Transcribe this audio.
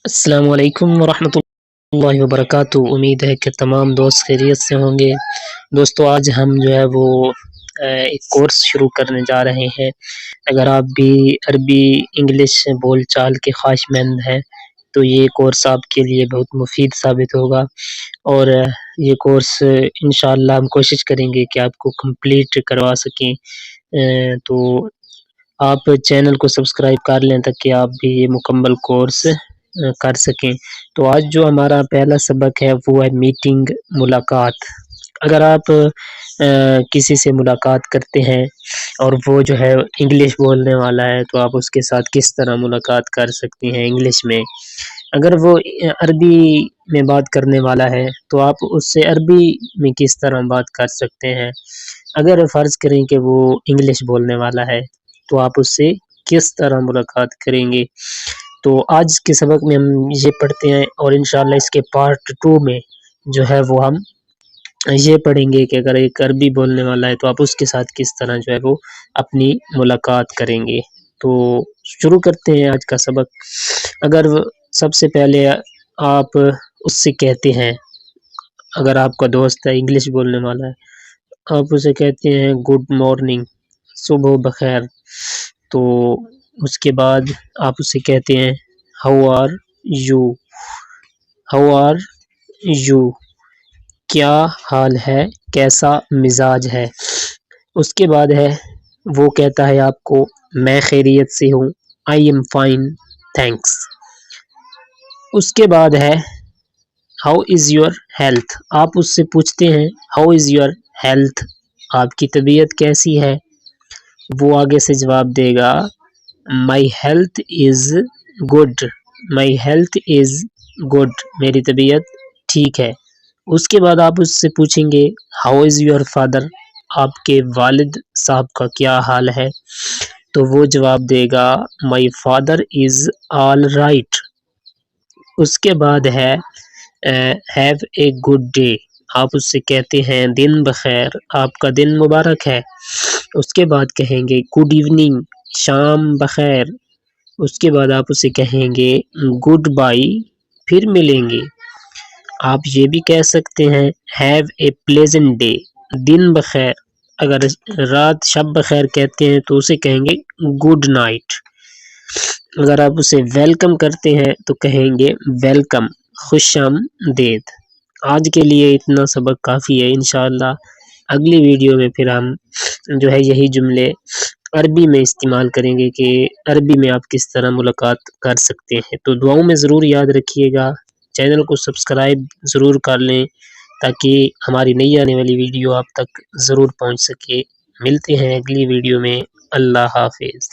السلام علیکم ورحمۃ اللہ وبرکاتہ۔ امید ہے کہ تمام دوست خیریت سے ہوں گے۔ دوستو آج ہم جو ہے وہ ایک کورس شروع کرنے جا رہے ہیں۔ اگر آپ بھی عربی انگلش بول چال کے خواہش مند ہیں تو یہ کورس آپ کے لیے بہت مفید ثابت ہوگا، اور یہ کورس انشاءاللہ ہم کوشش کریں گے کہ آپ کو کمپلیٹ کروا سکیں۔ تو آپ چینل کو سبسکرائب کر لیں تاکہ آپ بھی یہ مکمل کورس کر سکیں۔ تو آج جو ہمارا پہلا سبق ہے وہ ہے میٹنگ، ملاقات۔ اگر آپ کسی سے ملاقات کرتے ہیں اور وہ جو ہے انگلش بولنے والا ہے تو آپ اس کے ساتھ کس طرح ملاقات کر سکتے ہیں انگلش میں۔ اگر وہ عربی میں بات کرنے والا ہے تو آپ اس سے عربی میں کس طرح بات کر سکتے ہیں۔ اگر فرض کریں کہ وہ انگلش بولنے والا ہے تو آپ اس سے کس طرح ملاقات کریں گے۔ تو آج کے سبق میں ہم یہ پڑھتے ہیں، اور انشاءاللہ اس کے پارٹ 2 میں جو ہے وہ ہم یہ پڑھیں گے کہ اگر ایک عربی بولنے والا ہے تو آپ اس کے ساتھ کس طرح جو ہے وہ اپنی ملاقات کریں گے۔ تو شروع کرتے ہیں آج کا سبق۔ اگر سب سے پہلے آپ اس سے کہتے ہیں، اگر آپ کا دوست ہے انگلش بولنے والا ہے، آپ اسے کہتے ہیں گڈ مارننگ، صبح بخیر۔ تو اس کے بعد آپ اسے کہتے ہیں how are you, how are you, کیا حال ہے، کیسا مزاج ہے۔ اس کے بعد ہے وہ کہتا ہے آپ کو میں خیریت سے ہوں، آئی ایم فائن تھینکس۔ اس کے بعد ہے ہاؤ از یور ہیلتھ، آپ اس سے پوچھتے ہیں ہاؤ از یور ہیلتھ، آپ کی طبیعت کیسی ہے۔ وہ آگے سے جواب دے گا my health is good, my health is good, میری طبیعت ٹھیک ہے۔ اس کے بعد آپ اس سے پوچھیں گے ہاؤ از یور فادر، آپ کے والد صاحب کا کیا حال ہے۔ تو وہ جواب دے گا my father is all right. اس کے بعد ہے ہیو اے گڈ ڈے، آپ اس سے کہتے ہیں دن بخیر، آپ کا دن مبارک ہے۔ اس کے بعد کہیں گے گڈ ایوننگ، شام بخیر۔ اس کے بعد آپ اسے کہیں گے گڈ بائی، پھر ملیں گے۔ آپ یہ بھی کہہ سکتے ہیں ہیو اے پلیزنٹ ڈے، دن بخیر۔ اگر رات شب بخیر کہتے ہیں تو اسے کہیں گے گڈ نائٹ۔ اگر آپ اسے ویلکم کرتے ہیں تو کہیں گے ویلکم، خوش آمدید۔ آج کے لیے اتنا سبق کافی ہے۔ انشاءاللہ اگلی ویڈیو میں پھر ہم جو ہے یہی جملے عربی میں استعمال کریں گے کہ عربی میں آپ کس طرح ملاقات کر سکتے ہیں۔ تو دعاؤں میں ضرور یاد رکھیے گا، چینل کو سبسکرائب ضرور کر لیں تاکہ ہماری نئی آنے والی ویڈیو آپ تک ضرور پہنچ سکے۔ ملتے ہیں اگلی ویڈیو میں، اللہ حافظ۔